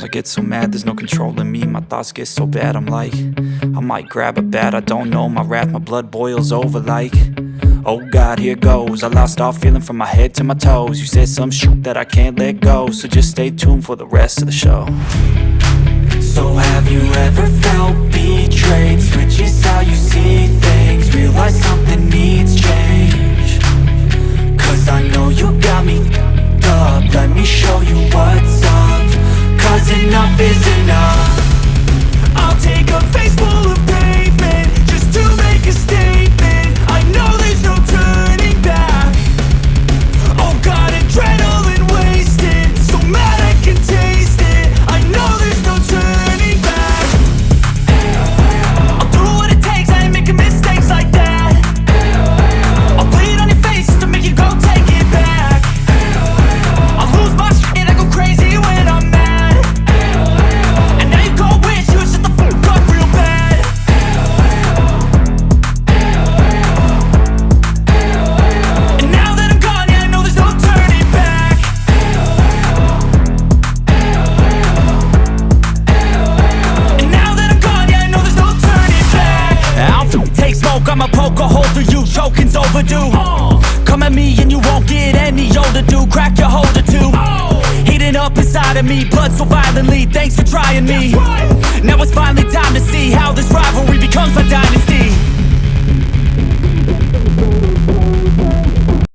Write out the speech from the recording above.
Sometimes I get so mad, there's no controlling me. My thoughts get so bad, I'm like, I might grab a bat, I don't know. My wrath, my blood boils over like, oh God, here goes. I lost all feeling from my head to my toes. You said some shit that I can't let go, so just stay tuned for the rest of the show. So have you ever felt betrayed? Switches how you see things, realize something needs change. Cause I know you got me f***ed up, let me show you what's up. Cause enough is enough. I'll take a face full of pavement just to make a statement. I know there's no turning back. Oh God, adrenaline wasted, so mad I can taste it. I know there's no turning back. I'll do what it takes, I ain't making mistakes like that. I'll bleed on your face to make you go take it back. I'll lose my shit, I go crazy when I'm mad. And now you go wish you would shut the fuck up real bad. And now that I'm gone, yeah, I know there's no turning back. And now that I'm gone, yeah, I know there's no turning back. I don't take smoke, I'ma poke a hole through you, choking's overdue. Come at me and you won't get any older, dude. Crack your holder too. Heating up inside of me, blood so violently, thanks for trying me. Now it's finally time to see how this rivalry becomes a dynasty.